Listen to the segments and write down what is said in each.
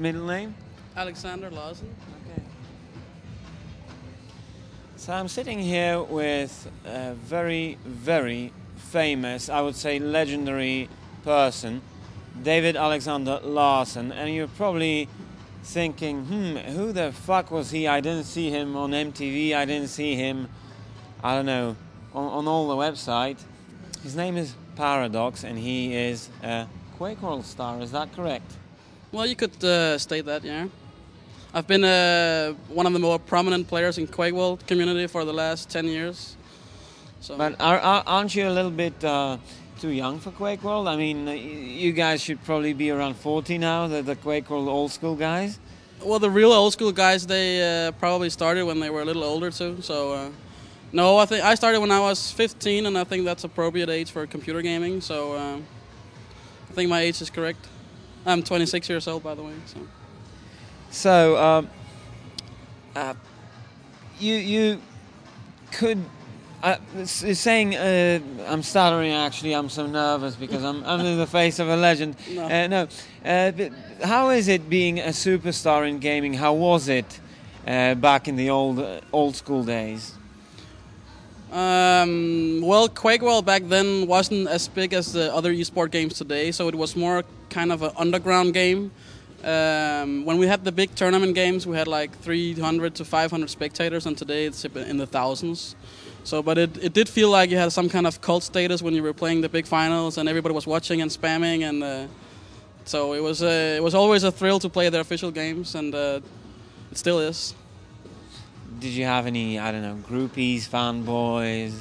middle name? Alexander Larsen. Okay. So I'm sitting here with a very, very famous, I would say legendary person, David Alexander Larsen, and you're probably thinking, who the fuck was he? I didn't see him on MTV, I didn't see him, I don't know, on all the website. His name is ParadokS, and he is a QuakeWorld star, is that correct? Well, you could state that, yeah. I've been one of the more prominent players in QuakeWorld community for the last 10 years. So. But aren't you a little bit too young for QuakeWorld? I mean, you guys should probably be around 40 now, the QuakeWorld old school guys. Well, the real old school guys, they probably started when they were a little older too. So, no, I think I started when I was 15, and I think that's appropriate age for computer gaming. So, I think my age is correct. I'm 26 years old, by the way. So, you could. Saying I'm stuttering. Actually, I'm so nervous because I'm in the face of a legend. No. But how is it being a superstar in gaming? How was it back in the old school days? Well, QuakeWorld back then wasn't as big as the other eSport games today, so it was more kind of an underground game. When we had the big tournament games, we had like 300 to 500 spectators, and today it's in the thousands. So, but it did feel like you had some kind of cult status when you were playing the big finals, and everybody was watching and spamming, and so it was always a thrill to play the official games, and it still is. Did you have any, I don't know, groupies, fanboys?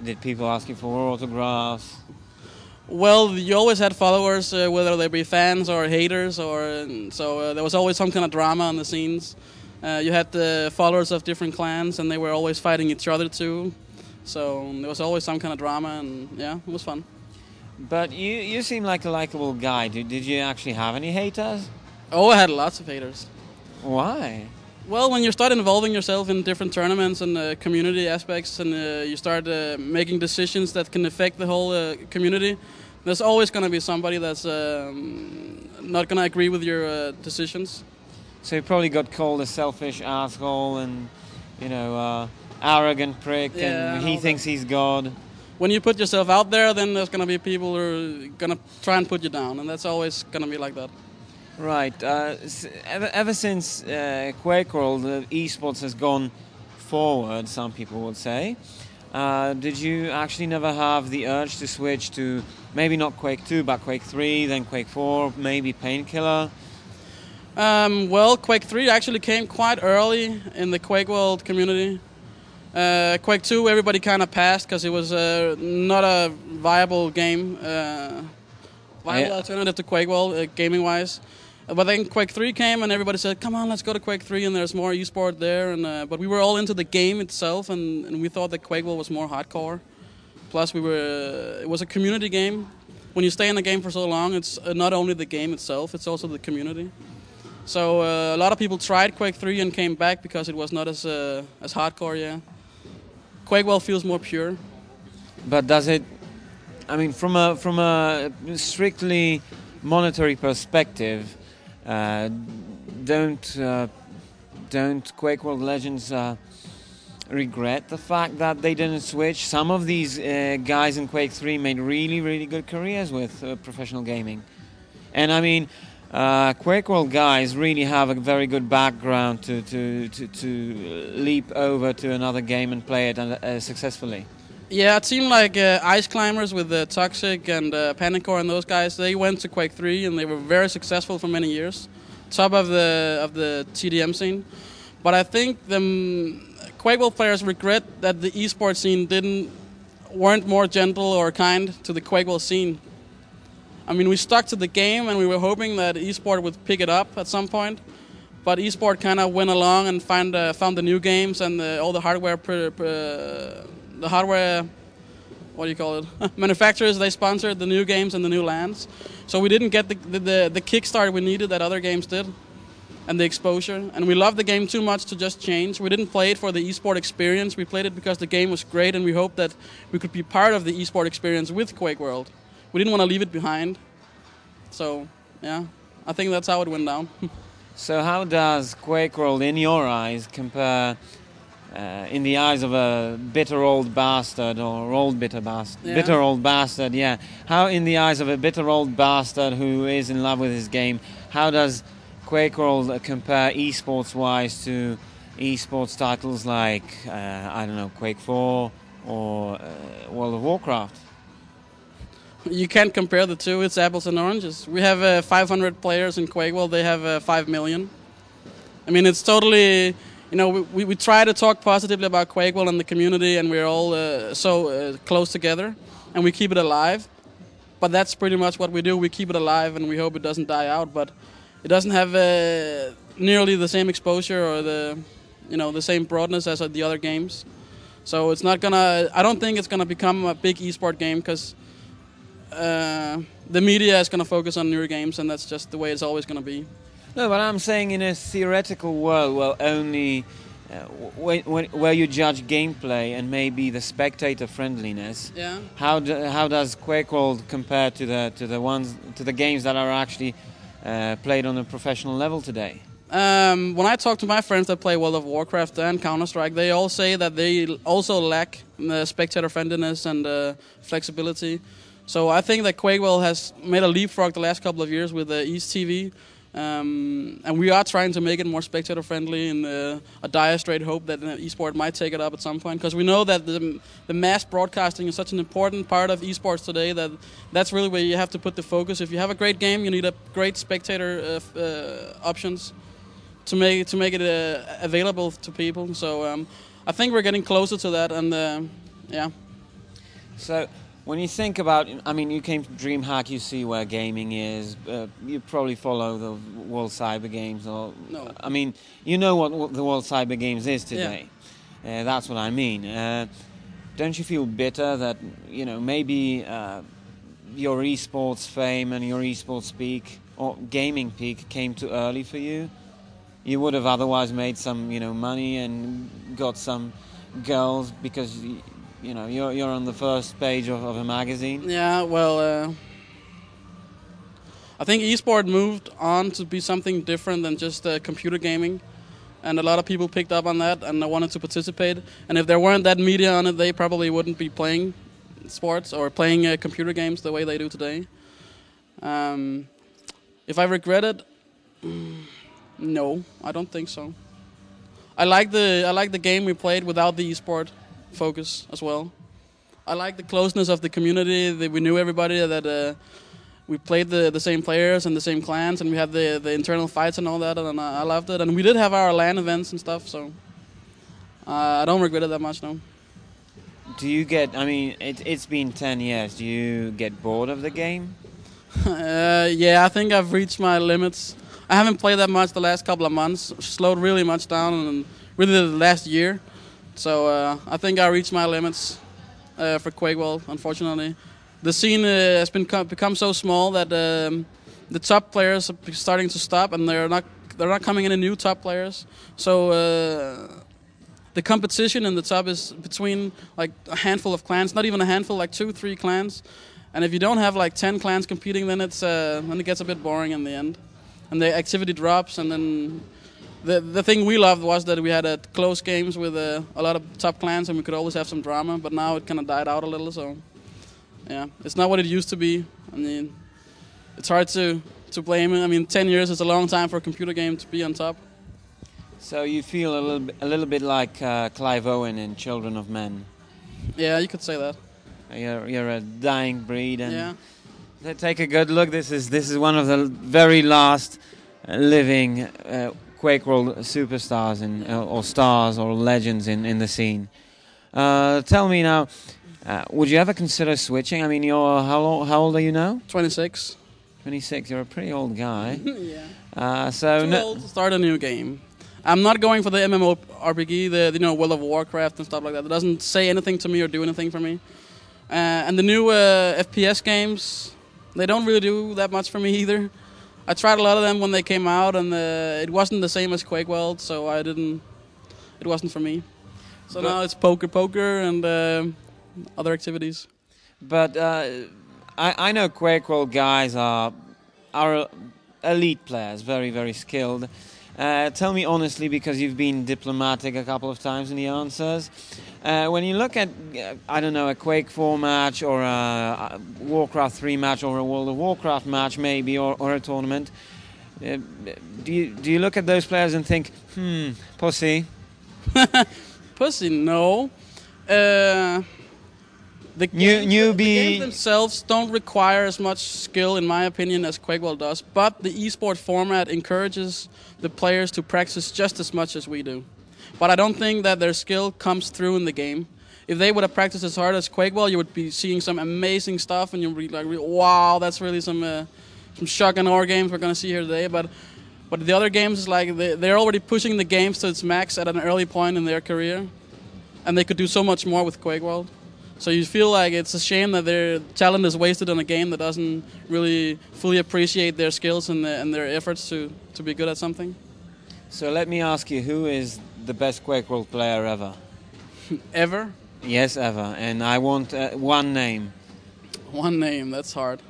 Did people ask you for autographs? Well, you always had followers, whether they be fans or haters, so there was always some kind of drama on the scenes. You had the followers of different clans, and they were always fighting each other too. So there was always some kind of drama, and yeah, it was fun. But you seem like a likable guy. Did you actually have any haters? Oh, I had lots of haters. Why? Well, when you start involving yourself in different tournaments and community aspects, and you start making decisions that can affect the whole community, there's always going to be somebody that's not going to agree with your decisions. So you probably got called a selfish asshole and, arrogant prick, yeah, and he thinks he's God. When you put yourself out there, then there's going to be people who are going to try and put you down, and that's always going to be like that. Right. Ever since QuakeWorld, eSports has gone forward, some people would say. Did you actually never have the urge to switch to maybe not Quake 2, but Quake 3, then Quake 4, maybe Painkiller? Well, Quake 3 actually came quite early in the QuakeWorld community. Quake 2, everybody kind of passed because it was not a viable game, viable alternative to QuakeWorld, gaming-wise. But then Quake 3 came, and everybody said, "Come on, let's go to Quake 3," and there's more eSport there. And but we were all into the game itself, and we thought that QuakeWorld was more hardcore. Plus, it was a community game. When you stay in the game for so long, it's not only the game itself, it's also the community. So a lot of people tried Quake 3 and came back because it was not as hardcore, yeah. QuakeWorld feels more pure. But does it, I mean, from a strictly monetary perspective, don't QuakeWorld Legends regret the fact that they didn't switch? Some of these guys in Quake 3 made really, really good careers with professional gaming. And I mean, QuakeWorld guys really have a very good background to leap over to another game and play it successfully. Yeah, it seemed like Ice Climbers with Toxic and Panicore and those guys, they went to Quake 3 and they were very successful for many years. Top of the TDM scene. But I think the QuakeWorld players regret that the esports scene weren't more gentle or kind to the QuakeWorld scene. I mean, we stuck to the game and we were hoping that esport would pick it up at some point. But esport kind of went along and found the new games and all the hardware, what do you call it? Manufacturers, they sponsored the new games and the new lands. So we didn't get the kickstart we needed that other games did, and the exposure. And we loved the game too much to just change. We didn't play it for the esport experience. We played it because the game was great, and we hoped that we could be part of the esport experience with QuakeWorld. We didn't want to leave it behind. So, yeah, I think that's how it went down. So how does QuakeWorld, in your eyes, compare in the eyes of a bitter old bastard or old bitter bastard? Yeah. Bitter old bastard, yeah. How in the eyes of a bitter old bastard who is in love with his game, how does QuakeWorld compare esports-wise to esports titles like, I don't know, Quake 4 or World of Warcraft? You can't compare the two. It's apples and oranges. We have 500 players in QuakeWorld. They have 5 million. I mean, it's totally... You know, we try to talk positively about QuakeWorld and the community, and we're all so close together, and we keep it alive. But that's pretty much what we do. We keep it alive, and we hope it doesn't die out. But it doesn't have nearly the same exposure or the same broadness as the other games. So it's not gonna. I don't think it's gonna become a big esport game because the media is gonna focus on newer games, and that's just the way it's always gonna be. No, but I'm saying in a theoretical world, well, only where you judge gameplay and maybe the spectator friendliness. Yeah. How does QuakeWorld compare to the games that are actually played on a professional level today? When I talk to my friends that play World of Warcraft and Counter-Strike, they all say that they also lack spectator friendliness and flexibility. So I think that QuakeWorld has made a leapfrog the last couple of years with East TV. And we are trying to make it more spectator friendly, and a dire straight hope that eSport might take it up at some point, because we know that the mass broadcasting is such an important part of eSports today that that's really where you have to put the focus. If you have a great game, you need a great spectator options to make it available to people. So I think we're getting closer to that, and yeah. So when you think about, I mean, you came to DreamHack, you see where gaming is. You probably follow the World Cyber Games, or No. I mean, you know what the World Cyber Games is today. Yeah. That's what I mean. Don't you feel bitter that maybe your esports fame and your esports peak or gaming peak came too early for you? You would have otherwise made some money and got some girls because you're on the first page of a magazine. Yeah, well, I think eSport moved on to be something different than just computer gaming, and a lot of people picked up on that and wanted to participate. And if there weren't that media on it, they probably wouldn't be playing sports or playing computer games the way they do today. If I regret it, no, I don't think so. I like the game we played without the eSport focus as well. I like the closeness of the community. That we knew everybody. That we played the same players and the same clans, and we had the internal fights and all that. And I loved it. And we did have our LAN events and stuff. So I don't regret it that much, no. Do you get? I mean, it's been 10 years. Do you get bored of the game? Yeah, I think I've reached my limits. I haven't played that much the last couple of months. Slowed really much down, and really the last year. So I think I reached my limits for QuakeWorld, unfortunately. The scene has become so small that the top players are starting to stop, and they're not coming any new top players. So the competition in the top is between like a handful of clans, not even a handful, like 2-3 clans. And if you don't have like 10 clans competing, then it gets a bit boring in the end, and the activity drops, and then. The thing we loved was that we had close games with a lot of top clans, and we could always have some drama, but now it kind of died out a little, so yeah, it's not what it used to be. I mean, it's hard to blame it. I mean, 10 years is a long time for a computer game to be on top. So you feel a little bit like Clive Owen in Children of Men. Yeah, you could say that. You're a dying breed, and yeah. Take a good look. This is one of the very last living QuakeWorld superstars or stars or legends in the scene. Tell me now, would you ever consider switching? I mean, how old are you now? 26. 26. You're a pretty old guy. Yeah. Too old to start a new game. I'm not going for the MMORPG, the World of Warcraft and stuff like that. It doesn't say anything to me or do anything for me. And the new FPS games, they don't really do that much for me either. I tried a lot of them when they came out, and it wasn't the same as QuakeWorld, so it wasn't for me. So now it's poker, and other activities. But I know QuakeWorld guys are elite players, very, very skilled. Tell me honestly, because you've been diplomatic a couple of times in the answers, when you look at, I don't know, a Quake 4 match or a Warcraft 3 match or a World of Warcraft match maybe, or a tournament, do you look at those players and think, pussy? Pussy, no. The games themselves don't require as much skill, in my opinion, as QuakeWorld does, but the eSports format encourages the players to practice just as much as we do. But I don't think that their skill comes through in the game. If they would have practiced as hard as QuakeWorld, you would be seeing some amazing stuff, and you'd be like, wow, that's really some shock and awe games we're going to see here today. But the other games is like they're already pushing the games to its max at an early point in their career, and they could do so much more with QuakeWorld. So you feel like it's a shame that their talent is wasted on a game that doesn't really fully appreciate their skills and their efforts to be good at something. So let me ask you, who is the best QuakeWorld player ever? Ever? Yes, ever. And I want one name. One name, that's hard.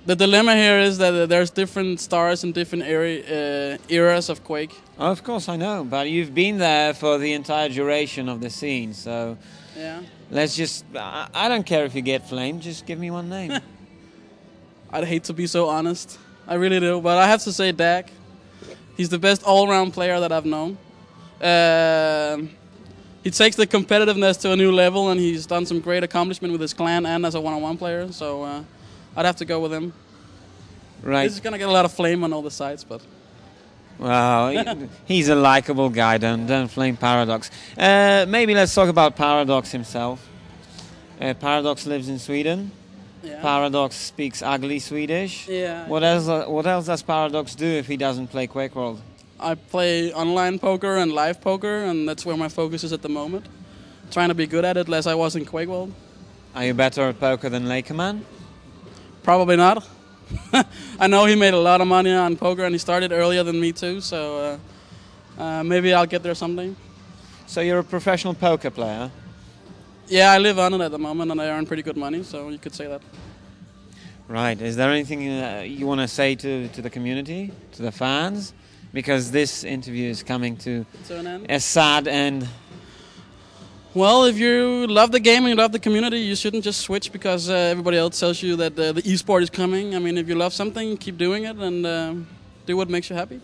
The dilemma here is that there's different stars in different eras of Quake. Oh, of course, I know, but you've been there for the entire duration of the scene, so yeah. Let's just... I don't care if you get flamed, just give me one name. I'd hate to be so honest. I really do, but I have to say Dak. He's the best all-round player that I've known. He takes the competitiveness to a new level, and he's done some great accomplishment with his clan and as a one-on-one player, so I'd have to go with him. Right. This is going to get a lot of flame on all the sides, but... Well, he's a likable guy, don't flame ParadokS. Maybe let's talk about ParadokS himself. ParadokS lives in Sweden. Yeah. ParadokS speaks ugly Swedish. Yeah. What else does ParadokS do if he doesn't play QuakeWorld? I play online poker and live poker, and that's where my focus is at the moment. Trying to be good at it, less I was in QuakeWorld. Are you better at poker than Lakerman? Probably not. I know he made a lot of money on poker, and he started earlier than me too, so maybe I'll get there someday. So you're a professional poker player? Yeah, I live on it at the moment, and I earn pretty good money, so you could say that. Right. Is there anything you want to say to the community, to the fans? Because this interview is coming to an end. A sad end. Well, if you love the game and you love the community, you shouldn't just switch because everybody else tells you that the esport is coming. I mean, if you love something, keep doing it and do what makes you happy.